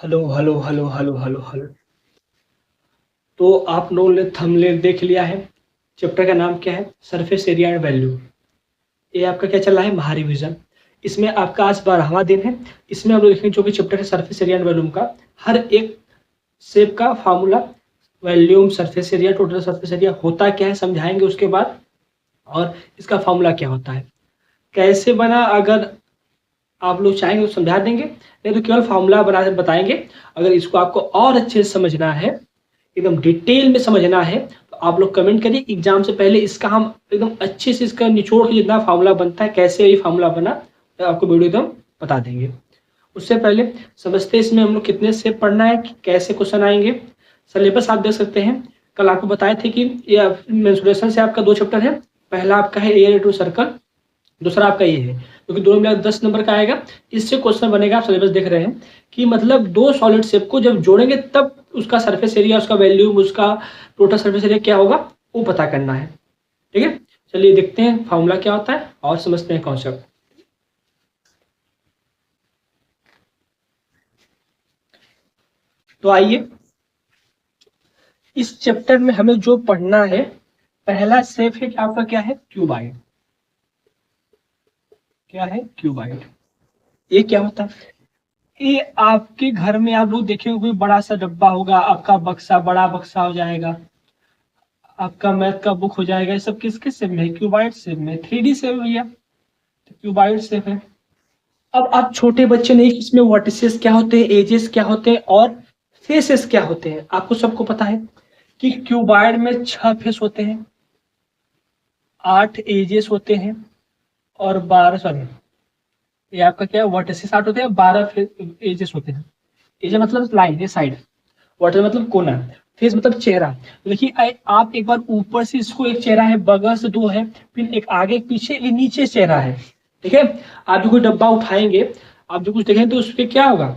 Hello hello hello hello hello hello. तो आप लोगों ने थंबनेल देख लिया है। चैप्टर का नाम क्या है? Surface area and value. ये आपका क्या चल रहा है? महारिविजन। इसमें आपका आज 12वां दिन है। इसमें हम लोग देखेंगे जो कि चैप्टर है सरफेस एरिया एंड वैल्यूम का हर एक शेप का formula, volume, surface area, total surface area होता क्या है समझाएंगे उसके बाद, और इसका फार्मूला क्या होता है, कैसे बना, अगर आप लोग चाहेंगे तो समझा देंगे, नहीं तो केवल फार्मूला बना बताएंगे। अगर इसको आपको और अच्छे से समझना है, एकदम डिटेल में समझना है, तो आप लोग कमेंट करिए। एग्जाम से पहले इसका हम एकदम अच्छे से इसका निचोड़ के जितना फार्मूला बनता है, कैसे ये फार्मूला बना, तो आपको वीडियो एकदम बता देंगे। उससे पहले समझते हैं इसमें हम लोग कितने से पढ़ना है, कैसे क्वेश्चन आएंगे। सिलेबस आप देख सकते हैं। कल आपको बताए थे कि ये मेंसुरेशन से आपका 2 चैप्टर है। पहला आपका है एरिया टू सर्कल, दूसरा आपका ये है, क्योंकि दोनों मिला 10 नंबर का आएगा। इससे क्वेश्चन बनेगा, आप सिलेबस देख रहे हैं कि मतलब 2 सॉलिड शेप को जब जोड़ेंगे तब उसका सरफेस एरिया, उसका वैल्यूम, उसका टोटल सरफेस एरिया क्या होगा वो पता करना है। ठीक है, चलिए देखते हैं फॉर्मूला क्या होता है और समझते हैं कॉन्सेप्ट। तो आइए, इस चैप्टर में हमें जो पढ़ना है, पहला शेप है कि आपका क्या है? क्यूबाइड। क्या है? क्यूबाइड। ये क्या होता है? ये आपके घर में आप लोग देखे कोई बड़ा सा डब्बा होगा, आपका बक्सा, बड़ा बक्सा हो जाएगा, आपका मैथ का बुक हो जाएगा। ये सब किसके शेप में है? क्यूबाइड शेप में, 3D शेप है भैया, तो क्यूबाइड शेप है। अब आप छोटे बच्चे नहीं, इसमें वर्टिसेस क्या होते हैं, एजेस क्या होते हैं और फेसेस क्या होते हैं, आपको सबको पता है कि क्यूबाइड में 6 फेस होते हैं, 8 एजेस होते हैं और 12, सॉरी, ये आपका क्या है, वर्टिसेस 8 होते हैं, 12 एजेस होते हैं। एज मतलब लाइन, ये साइड, वाटर मतलब कोना, फेस मतलब चेहरा। तो देखिए आप एक बार ऊपर से इसको, एक चेहरा है, बगल से 2 है, फिर एक आगे एक पीछे, ये नीचे चेहरा है। ठीक है, आप जो कोई डब्बा उठाएंगे, आप जो कुछ देखेंगे तो उस पर क्या होगा,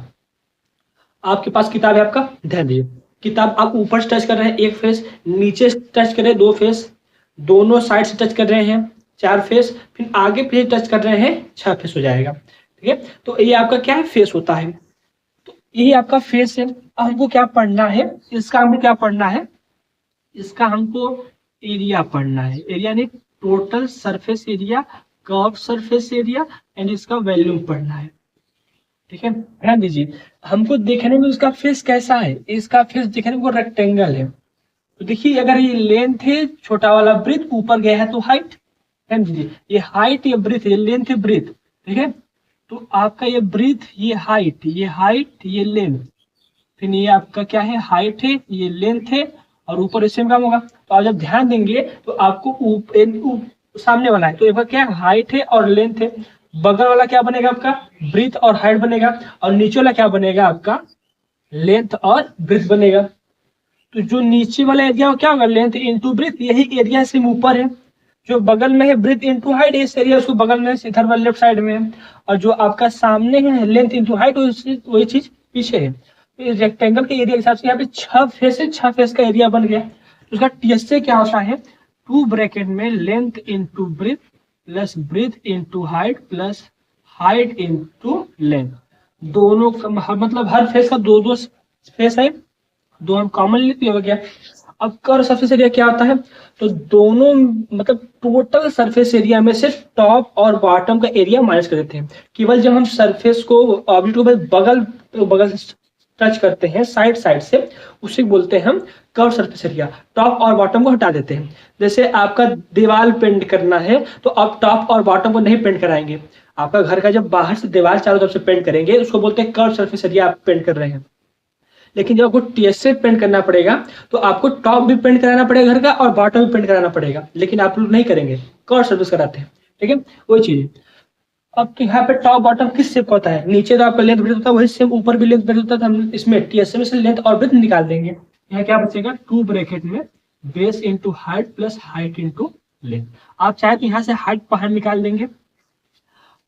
आपके पास किताब है, आपका ध्यान दीजिए, किताब आप ऊपर से टच कर रहे हैं 1 फेस, नीचे से टच कर रहे हैं 2 फेस, दोनों साइड से टच कर रहे हैं 4 फेस, फिर आगे पीछे टच कर रहे हैं 6 फेस हो जाएगा। ठीक है, तो ये आपका क्या है? फेस होता है। तो यही आपका फेस है। अब हमको क्या पढ़ना है? इसका हमको क्या पढ़ना है? इसका हमको एरिया पढ़ना है। एरिया नहीं, total surface area, curve surface area and इसका वैल्यूम पढ़ना है। ठीक है, ध्यान दीजिए, हमको देखने में उसका फेस कैसा है, इसका फेस देखने में रेक्टेंगल है। तो देखिए, अगर ये लेंथ है, छोटा वाला ब्रीथ ऊपर गया है तो हाइट, ध्यान दीजिए, ये हाइट, ये ब्रीथ, ये लेंथ है, ब्रीथ। ठीक है, तो आपका ये ब्रीथ, ये हाइट, ये हाइट, ये लेंथ, फिर ये आपका क्या है? हाइट है, ये लेंथ है, और ऊपर इससे काम होगा। तो आप जब ध्यान देंगे तो आपको सामने वाला है तो एक बार क्या है? हाइट है और लेंथ है। बगल वाला क्या बनेगा? आपका ब्रीथ और हाइट बनेगा, और नीचे वाला क्या बनेगा? आपका लेंथ और ब्रीथ बनेगा। तो जो नीचे वाला एरिया क्या होगा? लेंथ इंटू ब्रीथ, यही एरिया से ऊपर है। जो बगल में है ब्रीथ इंटू हाइट, इस एरिया उसको बगल में इधर वाले लेफ्ट साइड में है। और जो आपका सामने है लेंथ इंटू हाइट, वही चीज पीछे है। तो रेक्टेंगल के एरिया के हिसाब से यहाँ पे 6 फेस है, 6 फेस का एरिया बन गया। तो उसका टीएसए क्या होता है? 2 ब्रैकेट में length into breadth plus breadth into height plus height into length. दोनों का मतलब हर फेस का 2-2 फेस है, दो हम कॉमन लेते हो गया। अब कर्व सरफेस एरिया क्या होता है? तो दोनों मतलब टोटल सरफेस एरिया में से टॉप और बॉटम का एरिया माइनस कर देते हैं। केवल जब हम सरफेस को, ऑब्जेक्ट को बगल बगल से टच करते हैं, साइड साइड से, उसे बोलते हैं हम कर्व सरफेस एरिया। टॉप और बॉटम को हटा देते हैं। जैसे आपका दीवार पेंट करना है तो आप टॉप और बॉटम को नहीं पेंट कराएंगे। आपका घर का जब बाहर से दीवार चारों तरफ से पेंट करेंगे, उसको बोलते हैं कर्व सरफेस एरिया, आप पेंट कर रहे हैं। लेकिन जब आपको टीएसए पेंट करना पड़ेगा तो आपको टॉप भी पेंट कराना पड़ेगा घर का, और बॉटम भी पेंट कराना पड़ेगा, लेकिन आप लोग नहीं करेंगे, कर्व सर्विस कराते हैं। ठीक है, वही चीज। अब तो यहाँ पे टॉप बॉटम किस शेप होता है? नीचे तो आपका लेंथ ब्रेथ होता है, वही सेम ऊपर भी लेंथ ब्रेथ होता है। तो हम इसमें टीएसए में से लेंथ और ब्रेथ निकाल देंगे। यहाँ क्या बचेगा? 2 ब्रैकेट में base into height plus height into length. आप चाहे तो यहाँ से हाइट बाहर निकाल देंगे।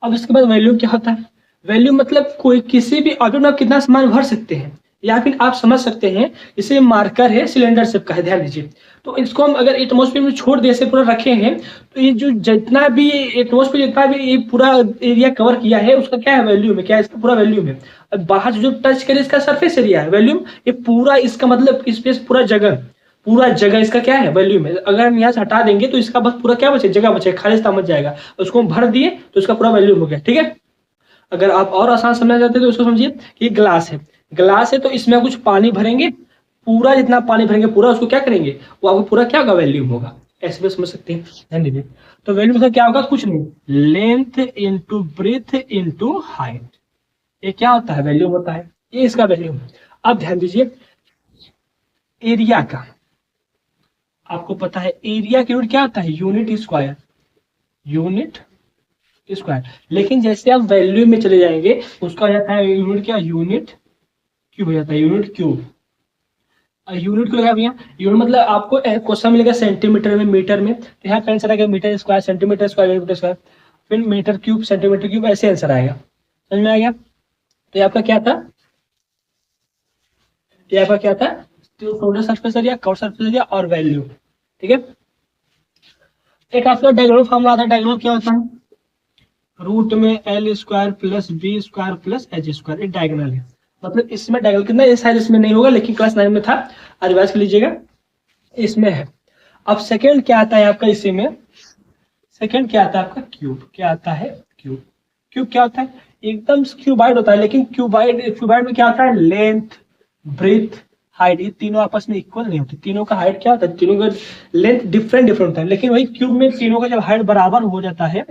अब इसके बाद वैल्यू क्या होता है? वैल्यू मतलब कोई किसी भी ऑब्जेक्ट में आप कितना सामान भर सकते हैं। या फिर आप समझ सकते हैं इसे मार्कर है, सिलेंडर शेप का है, ध्यान दीजिए। तो इसको हम अगर एटमॉस्फेयर में छोड़ दे, ऐसे पूरा रखे हैं, तो ये जो जितना भी एटमॉस्फेयर, जितना भी ये पूरा एरिया कवर किया है, उसका क्या है वैल्यूम है, क्या है इसका पूरा वैल्यूम है। अब बाहर जो टच करे इसका सरफेस एरिया है वैल्यूम, ये पूरा इसका मतलब स्पेस, पूरा जगह इसका क्या है वैल्यूम है। अगर हम यहाँ से हटा देंगे तो इसका बस पूरा क्या बचे, जगह बचे, खाली स्थान बच जाएगा, उसको हम भर दिए तो इसका पूरा वैल्यूम हो गया, ठीक है। अगर आप और आसान समझना चाहते हैं तो उसको समझिए कि ग्लास है, ग्लास है तो इसमें कुछ पानी भरेंगे, पूरा जितना पानी भरेंगे पूरा उसको क्या करेंगे, वो आपको पूरा क्या होगा वैल्यूम होगा। ऐसे भी समझ सकते हैं, ध्यान दीजिए। तो वैल्यूम का क्या होगा, कुछ नहीं, length into breadth into height, ये क्या होता है वैल्यूम होता है, ये इसका वैल्यूम। अब ध्यान दीजिए एरिया का, आपको पता है एरिया की यूनिट क्या होता है, यूनिट स्क्वायर, यूनिट स्क्वायर। लेकिन जैसे आप वैल्यू में चले जाएंगे उसका हो जाता है यूनिट क्या, यूनिट क्यूब हो जाता है, यूनिट क्यूब। यूनिट क्यों है भैया, यूनिट मतलब आपको क्वेश्चन मिलेगा सेंटीमीटर में, मीटर में, तो यहाँ पे आंसर आएगा metre square, centimetre square, metre square, फिर मीटर क्यूब, सेंटीमीटर क्यूब, ऐसे आंसर आएगा। समझ में आ गया। तो ये आपका क्या था, ये आपका क्या था, total surface area, curve surface area और वैल्यू, ठीक है। एक आपका डायगोनल फॉर्मूला आता है, डायगोनल क्या होता है, रूट में L square plus B square plus H square, एक डायगोनल है। मतलब इसमें डायगोनल कितना, ये शायद इसमें नहीं होगा लेकिन क्लास 9 में था, रिवाइज कर लीजिएगा, इसमें है। अब सेकंड क्या आता है आपका इसी में, सेकंड क्या आता है आपका क्यूब, क्या आता है क्यूब। क्यूब क्या होता है, एकदम क्यूबाइड होता है, लेकिन क्यूबाइड में क्या होता है, लेंथ ब्रेथ हाइट, ये तीनों आपस में इक्वल नहीं होते, तीनों का हाइट क्या होता है, तीनों का लेंथ डिफरेंट होता है। लेकिन वही क्यूब में तीनों का जब हाइट बराबर हो जाता है,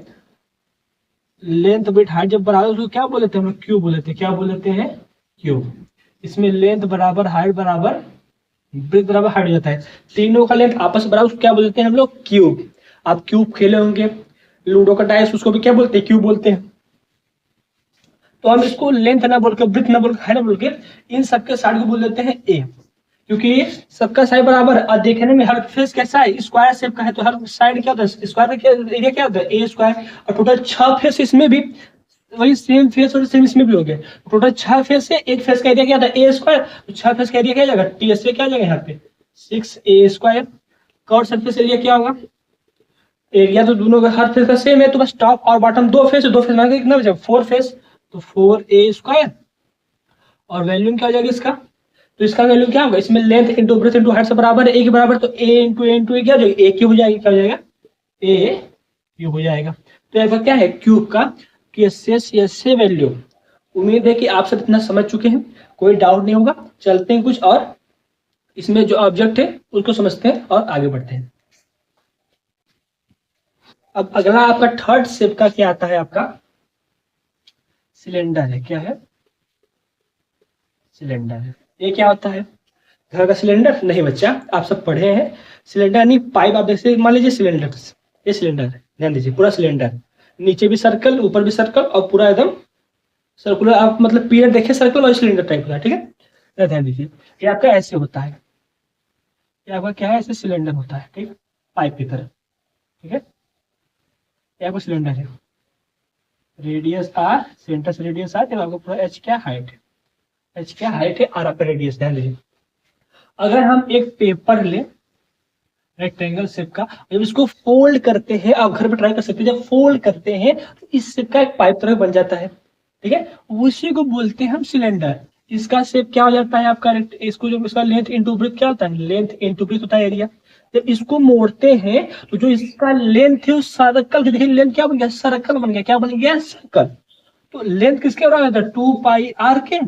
लेंथ ब्रेथ हाइट जब बराबर, उसको क्या बोलते हैं हम लोग, क्यूब बोलते हैं, क्या बोलते हैं क्यूब। इसमें लेंथ बराबर हाइट बराबर ब्रेथ बराबर हाइट हो जाता है, तीनों का लेंथ आपस में बराबर, उसको क्या बोलते हैं हम लोग क्यूब। आप क्यूब खेले होंगे लूडो का डाइस, उसको भी क्या बोलते हैं, क्यूब बोलते हैं। तो हम इसको लेंथ ना बोल के, ब्रेथ ना बोल के, हाइट ना बोल के, इन सबके साइड को बोल देते हैं ए, क्योंकि सबका साइड बराबर और देखने में हर फेस कैसा है, स्क्वायर शेप का है, तो हर साइड क्या होता है, स्क्वायर का एरिया क्या होता है ए स्क्वायर। और टोटल 6 फेस इसमें भी, वही सेम फेस और सेम इसमें भी हो गए, टोटल 6 फेस है, एक फेस का एरिया क्या था ए स्क्वायर, तो 6 फेस का एरिया क्या जाएगा टी एस, क्या जाएगा यहाँ पे 6a square. Curve surface area क्या होगा, एरिया तो दोनों का हर फेस का सेम है, तो बस टॉप और बॉटम दो फेस है, दो फेस मांगे कितना बचा 4 फेस, तो 4a स्क्वायर। और वैल्यूम क्या हो जाएगा इसका, तो इसका वैल्यू क्या होगा, इसमें length into breadth into height से बराबर है, ए के बराबर, तो ए इंटू ए क्या हो जाएगा, ए क्यूब हो जाएगा, क्या हो जाएगा ए क्यूब हो जाएगा। तो ऐसा क्या है क्यूब का कि ऐसे वैल्यू। उम्मीद है कि आप सब इतना समझ चुके हैं, कोई डाउट नहीं होगा। चलते हैं कुछ और, इसमें जो ऑब्जेक्ट है उसको समझते हैं और आगे बढ़ते हैं। अब अगला आपका थर्ड शेप का क्या आता है, आपका सिलेंडर है, क्या है सिलेंडर है। ये क्या होता है, घर का सिलेंडर नहीं बच्चा, आप सब पढ़े हैं, सिलेंडर नहीं पाइप, आप देखिए मान लीजिए सिलेंडर, ये सिलेंडर है, ध्यान दीजिए पूरा सिलेंडर, नीचे भी सर्कल ऊपर भी सर्कल और पूरा एकदम सर्कुलर, आप मतलब पीरियड देखिए सर्कल और सिलेंडर टाइप का, ठीक है। ध्यान दीजिए ये आपका ऐसे होता है, ये आपका क्या है, ऐसे सिलेंडर होता है, ठीक, पाइप की तरह, ठीक है। ये आपका सिलेंडर है, रेडियस आर, सेंटर से रेडियस आर, आपको पूरा एच क्या हाइट है, एच क्या हाइट है, आर आपका रेडियस। ध्यान दीजिए अगर हम एक पेपर लें रेक्टेंगल शेप का, जब इसको फोल्ड करते हैं, आप घर पे ट्राई कर सकते हैं, जब फोल्ड करते हैं तो इस शेप का एक पाइप तरह बन जाता है, ठीक है, उसी को बोलते हैं हम सिलेंडर। इसका शेप क्या हो जाता है आपका, इसको जो इसका लेंथ इंटू ब्रेथ क्या होता है, लेंथ इंटू ब्रेथ होता है एरिया। जब इसको मोड़ते हैं तो जो इसका लेंथ है उस सर्कल, देखिए लेंथ क्या बन गया, सर्कल बन गया, क्या बन गया सर्कल। तो लेंथ किसके बराबर है, 2 पाई आर के,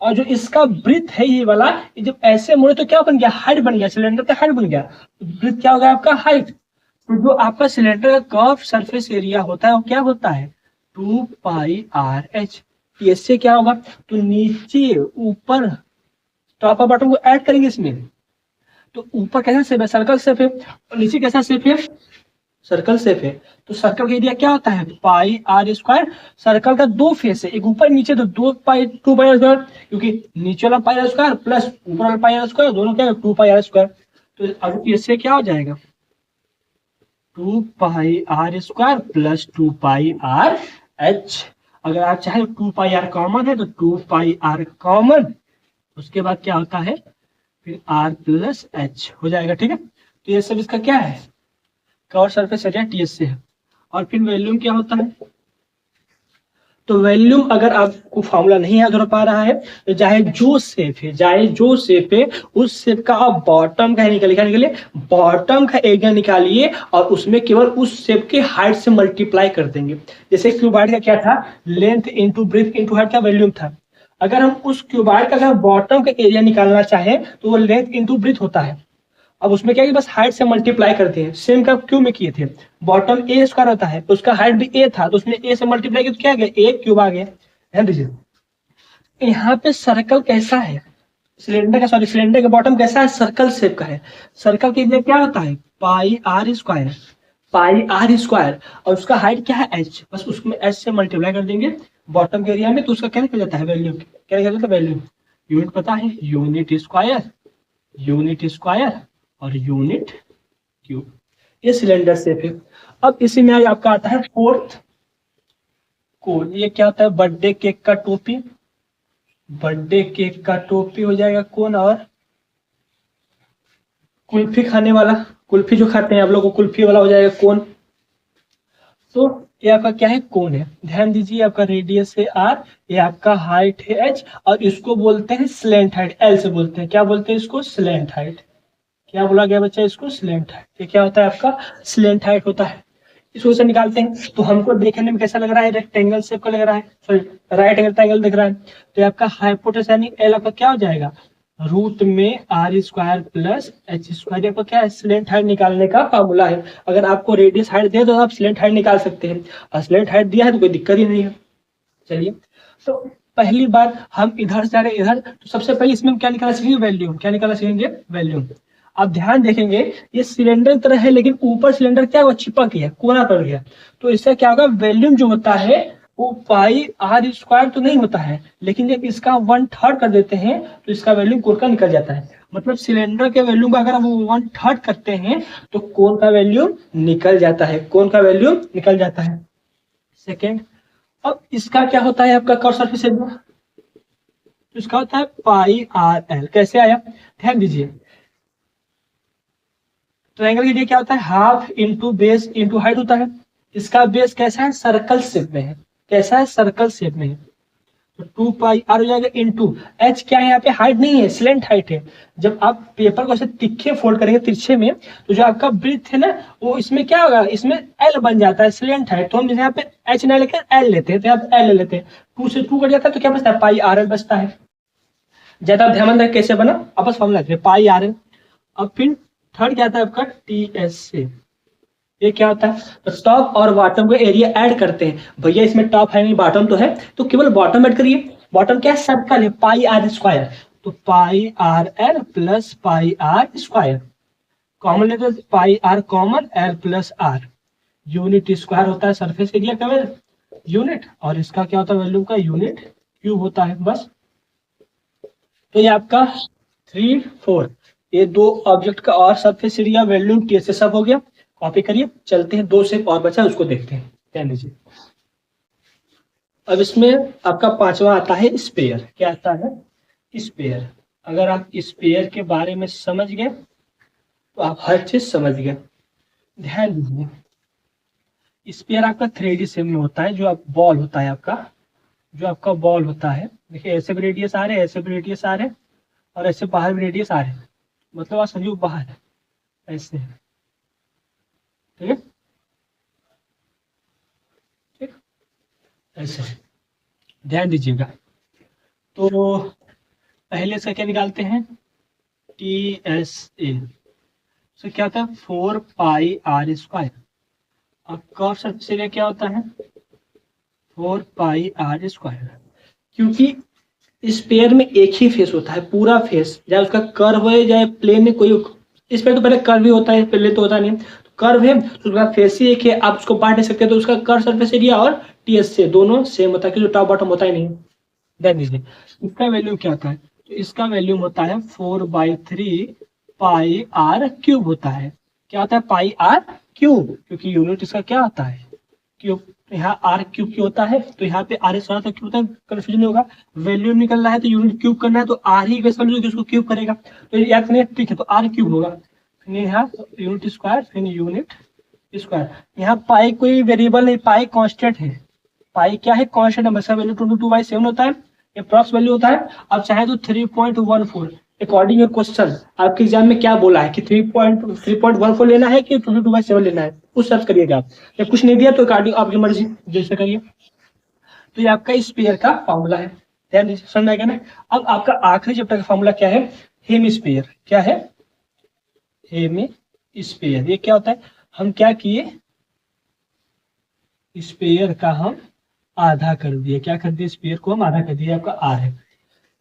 और जो इसका ब्रिथ है ये वाला, ये जब ऐसे मुड़े तो क्या बन गया, हाइट बन गया, सिलेंडर का हाइट बन गया, तो ब्रिथ क्या होगा आपका हाइट। तो जो आपका सिलेंडर का कर्व सरफेस एरिया होता है वो क्या होता है 2 पाई आर एच। इससे क्या होगा, तो नीचे ऊपर टॉप और बॉटम को ऐड करेंगे इसमें, तो ऊपर कैसा शेप है, सर्कल शेप है, और नीचे कैसा शेप है, सर्कल शेप है। तो सर्कल का एरिया क्या होता है पाई आर स्क्वायर। सर्कल का दो फेस है, एक ऊपर नीचे, तो 2 पाई आर स्क्वायर, क्योंकि नीचे वाला पाई आर स्क्वायर प्लस ऊपर वाला पाई आर स्क्वायर, दोनों क्या है 2 पाई आर स्क्वायर। तो अब इससे क्या हो जाएगा 2 pi R square plus 2 pi R H. अगर आप चाहे 2 पाई आर कॉमन है तो 2 पाई आर कॉमन, उसके बाद क्या होता है, फिर आर प्लस एच हो जाएगा, ठीक है। तो ये सब इसका क्या है, कर्व सरफेस एरिया टीएस से है। और फिर वॉल्यूम क्या होता है, तो वॉल्यूम अगर आपको फॉर्मूला नहीं याद हो पा रहा है तो चाहे जो शेप है, चाहे जो शेप है, उस शेप का आप बॉटम का निकालिए, बॉटम का एरिया निकालिए और उसमें केवल उस शेप के हाइट से मल्टीप्लाई कर देंगे। जैसे क्यूबॉइड का क्या था, length into breadth into height का वॉल्यूम था। अगर हम उस क्यूबॉइड का अगर बॉटम का एरिया निकालना चाहें तो वो लेंथ इंटू ब्रेथ होता है। अब उसमें क्या है, बस हाइट से मल्टीप्लाई करते हैं, सेम का क्यों में किए थे, बॉटम ए स्क्वायर होता है, उसका हाइट भी ए था, तो उसमें ए से मल्टीप्लाई किया तो क्या आ गया, ए क्यूब आ गया। ध्यान दीजिए यहाँ पे सर्कल कैसा है, सिलेंडर का, सॉरी सिलेंडर का बॉटम कैसा है, सर्कल शेप का है। सर्कल के लिए क्या होता है, pi R square, pi R square, और उसका हाइट क्या है एच, बस उसमें एच से मल्टीप्लाई कर देंगे बॉटम के एरिया में, तो उसका क्या निकल जाता है वैल्यू, क्या निकल जाता है वैल्यू, यूनिट पता है, यूनिट स्क्वायर, यूनिट स्क्वायर और यूनिट क्यूब। ये सिलेंडर शेप है। अब इसी में आपका आता है फोर्थ कोन। ये क्या होता है, बर्थडे केक का टोपी, बर्थडे केक का टोपी हो जाएगा कोन। और कुल्फी खाने वाला, कुल्फी जो खाते हैं आप लोग, कुल्फी वाला हो जाएगा कोन। तो ये आपका क्या है, कोन है। ध्यान दीजिए आपका रेडियस है आर, ये आपका हाइट है एच, और इसको बोलते हैं स्लैंट हाइट, एल से बोलते हैं, क्या बोलते हैं इसको, स्लैंट हाइट। क्या बोला गया बच्चा, इसको स्लैंट हाइट। ये क्या होता है आपका, स्लैंट हाइट होता है। इसको से निकालते हैं तो हमको देखने में कैसा लग रहा है, रेक्टेंगल शेप का लग रहा है, सॉरी राइट एंगल ट्रायंगल दिख रहा है। तो आपका हाइपोटेनस यानी एल आपका क्या हो जाएगा, रूट में R square plus H square. आपका क्या है, स्लैंट हाइट निकालने का फार्मूला है। अगर आपको रेडियस हाइट दे तो आप स्लैंट हाइट निकाल सकते हैं, और स्लैंट हाइट दिया है तो कोई दिक्कत ही नहीं है। चलिए, तो पहली बार हम इधर से जा रहे इधर, तो सबसे पहले इसमें हम क्या निकालना सीखेंगे, वैल्यूम। क्या निकालना सीखेंगे, वैल्यूम। आप ध्यान देखेंगे ये सिलेंडर की तरह है, लेकिन ऊपर सिलेंडर क्या हुआ, चिपक गया, कोना पड़ गया। तो इससे क्या होगा, वैल्यूम जो होता है वो पाई आर स्क्वायर तो नहीं होता है, लेकिन जब इसका 1/3 कर देते हैं तो इसका वैल्यूम कोण का निकल जाता है। मतलब सिलेंडर के वैल्यूम का अगर हम 1/3 करते हैं तो कोण का वैल्यूम निकल जाता है, कोण का वैल्यूम निकल जाता है। सेकेंड, अब इसका क्या होता है आपका कर्व सरफेस एरिया, तो इसका होता है पाई आर एल। कैसे आया, ध्यान दीजिए, ट्रायंगल के लिए क्या होता है, half into base into height होता है। इसका बेस कैसा है, सर्कल शेप में है, कैसा है, सर्कल शेप में है। तो 2 पाई आर हो जाएगा इंटू एच, क्या है यहाँ पे, हाइट नहीं है, स्लेंट हाइट है। जब आप पेपर को ऐसे तिरछे फोल्ड करेंगे, तिरछे में, तो जो आपका ब्रीथ है ना, वो इसमें क्या होगा, इसमें एल बन जाता है, स्लेंट हाइट। तो हम यहाँ पे एच ना लेकर एल लेते हैं, तो यहाँ पे एल ले लेते हैं, 2 से 2 कट जाता है तो क्या बचता है, पाई आर एल बचता है। ज्यादा ध्यान रखें कैसे बना, आपस फॉर्मूला पाई आर एल। अब फिर थर्ड क्या आता है आपका, टी एस से। ये क्या होता है, तो टॉप और बॉटम को एरिया ऐड करते हैं। भैया इसमें टॉप है नहीं, बॉटम तो है, तो केवल बॉटम ऐड करिए। बॉटम क्या है, सर्कल है, पाई आर स्क्वायर, तो pi R L plus pi R square. Common लेते pi R common, L plus R. Unit square होता है सरफेस एरिया का यूनिट, और इसका क्या होता है, वैल्यूम का यूनिट क्यूब होता है, बस। तो ये आपका 3, 4 ये 2 ऑब्जेक्ट का और सरफेस एरिया वैल्यूम टी से सब हो गया। कॉपी करिए, चलते हैं 2 से और बचा उसको देखते हैं। ध्यान दीजिए, अब इसमें आपका 5वां आता है स्पेयर। क्या आता है, स्पेयर। अगर आप स्पेयर के बारे में समझ गए तो आप हर चीज समझ गए। ध्यान दीजिए, स्पेयर आपका 3D शेप में होता है, जो आप बॉल होता है आपका, जो आपका बॉल होता है। देखिए ऐसे भी रेडियस आ रहे हैं, ऐसे भी रेडियस आ रहे हैं, और ऐसे बाहर भी रेडियस आ रहे हैं, मतलब आप समझो बाहर है, ऐसे, ठीक है, ठीक, ऐसे। ध्यान दीजिएगा, तो पहले इसका क्या निकालते हैं, टी एस ए से क्या होता है, 4 पाई आर स्क्वायर। अब कर्व सरफेस एरिया क्या होता है, 4 पाई आर स्क्वायर। क्योंकि स्पेयर में एक ही फेस होता है, पूरा फेस, चाहे उसका कर्व है चाहे प्लेन है, कोई स्पेयर तो पहले कर्व ही होता है, प्लेन तो होता नहीं। तो कर्व है तो उसका फेस ही एक है, आप उसको बांट नहीं सकते, तो उसका कर्व सरफेस एरिया और टीएस से दोनों सेम होता है, क्योंकि टॉप बॉटम होता ही नहीं। ध्यान दीजिए, इसका वैल्यू क्या होता है, तो इसका वैल्यू होता है 4/3 पाई आर क्यूब होता है। क्या होता है, पाई आर क्यूब, क्योंकि यूनिट इसका क्या होता है, क्यूब। तो यहाँ आर क्यूब क्यों होता है, तो यहाँ पे आर एस होता क्यों होता है, कंफ्यूजन होगा। वैल्यू निकलना है तो यूनिट क्यूब करना है, तो आर ही वैसा वैल्यू उसको क्यूब करेगा, तो याद करें ठीक है, तो आर क्यूब होगा, फिर यहाँ यूनिट स्क्वायर, फिर यूनिट स्क्वायर। यहाँ पाई कोई वेरिएबल नहीं, पाई कांस्टेंट है, पाई क्या है, कांस्टेंट नंबर, इसका वैल्यू 22/7 होता है, अप्रॉक्स वैल्यू होता है। अब चाहे तो 3.14 अकॉर्डिंग योर क्वेश्चन, आपके एग्जाम में क्या बोला है कि 3.14 लेना है कि 22/7 लेना है, उस सर्च करिएगा आप। या कुछ नहीं दिया तो अकॉर्डिंग आपकी मर्जी जैसे करिए। तो ये आपका स्पेयर का फॉर्मूला है, ध्यान दीजिए, समझ आएगा ना। अब आपका आखिरी चैप्टर का फॉर्मूला क्या है, हेमिस्फीयर। क्या है, हेमिस्फीयर। ये क्या होता है, हम क्या किए, स्पेयर का हम आधा कर दिए, क्या कर दिए, स्पेयर को हम आधा कर दिए, आपका आर है,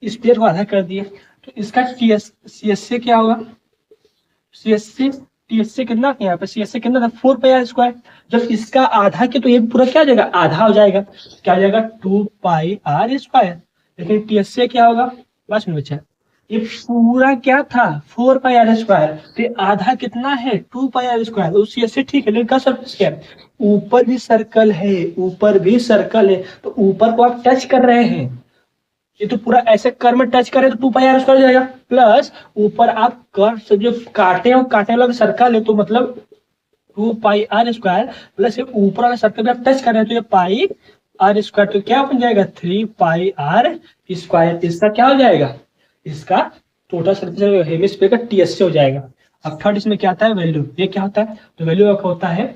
स्पेयर को आधा कर दिए। तो इसका सी एस से क्या होगा, सी एस से टी एस से कितना, यहाँ पे सी एस से कितना था 4πr²। जब इसका आधा के तो ये पूरा क्या हो जाएगा, आधा हो जाएगा, क्या हो जाएगा 2πr²। लेकिन टी एस से क्या होगा, बस में बच्चा ये पूरा क्या था 4πr², तो ये आधा कितना है 2πr²। तो सी एस से ठीक है, लेकिन का सर्कल क्या है, ऊपर भी सर्कल है, ऊपर भी सर्कल है, तो ऊपर को आप टच कर रहे हैं, ये तो पूरा ऐसे कर्व में टच करे तो 2πr² हो जाएगा, प्लस ऊपर आप कर्व से जो काटे और काटने वाला सर्कल है, तो मतलब 2πr² प्लस ये ऊपर वाला सर्कल में आप टच कर रहे हैं, तो ये πr², तो क्या बन जाएगा 3πr²। इसका क्या हो जाएगा, इसका टोटल सर्कल हेमिस्फीयर का टीएस से हो जाएगा। अब थर्ड इसमें क्या आता है, वैल्यू। ये क्या होता है, तो वैल्यू होता है,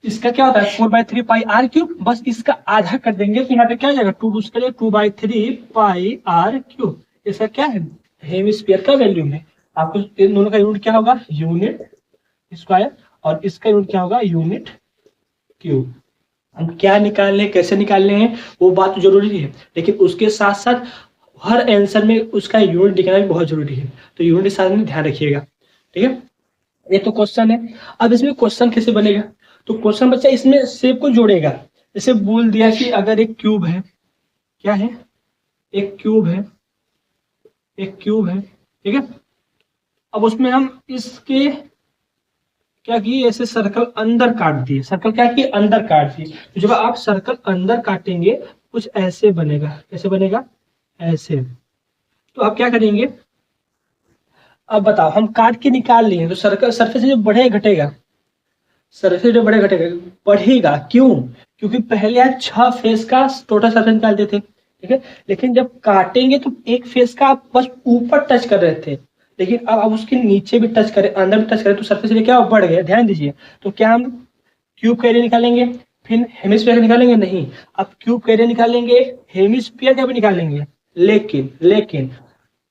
इसका क्या होता है 4/3πr³, बस इसका आधा कर देंगे तो यहाँ पे क्या हो जाएगा 2, उसके लिए 2/3πr³। इसका क्या है, हेमिस्फीयर का वैल्यू है। आपको इन दोनों का यूनिट क्या होगा, यूनिट स्क्वायर, और इसका यूनिट क्या होगा, यूनिट क्यूब। हम क्या निकालने, कैसे निकालने हैं वो बात तो जरूरी है, लेकिन उसके साथ साथ हर आंसर में उसका यूनिट दिखाना भी बहुत जरूरी है, तो यूनिट साथ में ध्यान रखिएगा, ठीक है। ये तो क्वेश्चन है। अब इसमें क्वेश्चन कैसे बनेगा, तो क्वेश्चन बच्चा इसमें शेप को जोड़ेगा। जैसे बोल दिया कि अगर एक क्यूब है, क्या है, एक क्यूब है, एक क्यूब है, ठीक है। अब उसमें हम इसके क्या किए, ऐसे सर्कल अंदर काट दिए, सर्कल क्या किए, अंदर काट दिए। तो जब आप सर्कल अंदर काटेंगे कुछ ऐसे बनेगा, कैसे बनेगा, ऐसे। तो आप क्या करेंगे, अब बताओ, हम काट के निकाल लिए तो सर्कल सरफेस जो बढ़े घटेगा, सरफेस जो बढ़े घटेगा, बढ़ेगा क्यों, क्योंकि पहले आप 6 फेस का टोटल सरफेस निकालते थे, ठीक है। लेकिन जब काटेंगे तो एक फेस का आप बस ऊपर टच कर रहे थे, लेकिन अब उसके नीचे भी टच करें, अंदर भी टच करें, तो सरफेस एरिया क्या बढ़ गया, ध्यान दीजिए। तो क्या हम क्यूब का एरिया निकालेंगे फिर हेमिस्फीयर निकालेंगे, नहीं, अब क्यूब का एरिया निकालेंगे, हेमिस्फीयर का भी निकालेंगे, लेकिन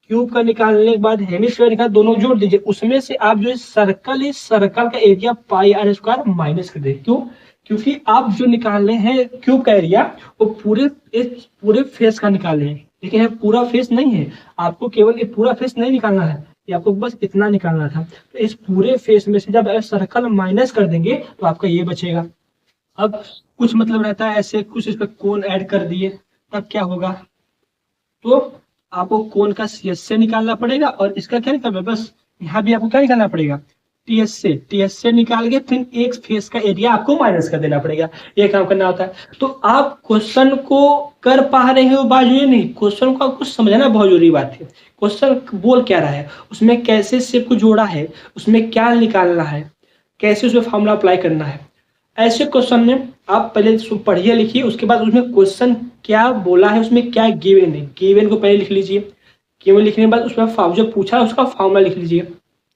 क्यूब का निकालने के बाद हेमिस्फीयर का दोनों जोड़ दीजिए, उसमें से आप जो सर्कल है, सर्कल का एरिया πr² माइनस कर दे। क्यों, क्योंकि आप जो निकाल रहे हैं क्यूब का एरिया वो पूरे फेस का निकाल रहे हैं, लेकिन ये पूरा फेस नहीं है, आपको केवल ये पूरा फेस नहीं निकालना है, ये आपको बस इतना निकालना था। तो इस पूरे फेस में से जब सर्कल माइनस कर देंगे तो आपका ये बचेगा। अब कुछ मतलब रहता है ऐसे, कुछ इस पर कोण ऐड कर दिए, तब क्या होगा, तो आपको कोण का सी से निकालना पड़ेगा, और इसका क्या निकालना, बस यहाँ भी आपको क्या निकालना पड़ेगा, टी एस से निकाल के फिर एक फेस का एरिया आपको माइनस कर देना पड़ेगा, ये काम करना होता है। तो आप क्वेश्चन को कर पा रहे हो बात ये नहीं, क्वेश्चन को आपको समझना बहुत जरूरी बात है। क्वेश्चन बोल क्या रहा है, उसमें कैसे शेप को जोड़ा है, उसमें क्या निकालना है, कैसे उसमें फॉर्मूला अप्लाई करना है। ऐसे क्वेश्चन में आप पहले पढ़िए लिखिए, उसके बाद उसमें क्वेश्चन क्या बोला है, उसमें क्या गिवन है, गिवन को पहले लिख लीजिए, गिवन लिखने के बाद उसमें जो पूछा है उसका फॉर्मूला लिख लीजिए,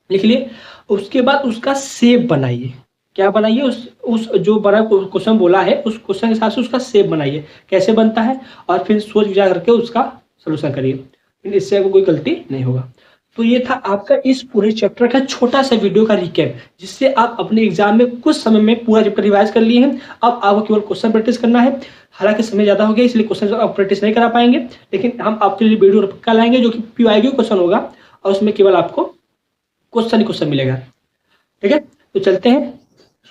लिख लिए। उसके बाद उसका शेप बनाइए, क्या बनाइए, उस जो बड़ा क्वेश्चन बोला है उस क्वेश्चन के हिसाब से उसका शेप बनाइए, कैसे बनता है, और फिर सोच विचार करके उसका सोल्यूशन करिए, इससे आपको कोई गलती नहीं होगा। तो ये था आपका इस पूरे चैप्टर का छोटा सा वीडियो का रिकैप, जिससे आप अपने एग्जाम में कुछ समय में पूरा चैप्टर रिवाइज कर लिए हैं। अब आपको केवल क्वेश्चन प्रैक्टिस करना है, हालांकि समय ज़्यादा हो गया इसलिए क्वेश्चन आप प्रैक्टिस नहीं करा पाएंगे, लेकिन हम आपके लिए वीडियो पक्का लाएंगे जो कि PYQ क्वेश्चन होगा, और उसमें केवल आपको क्वेश्चन ही क्वेश्चन मिलेगा, ठीक है। तो चलते हैं,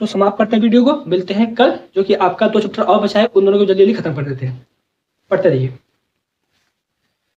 तो समाप्त करते हैं वीडियो को, मिलते हैं कल, जो कि आपका 2 चैप्टर और बचा है, उन दोनों को जल्दी जल्दी खत्म कर देते हैं, पढ़ते रहिए।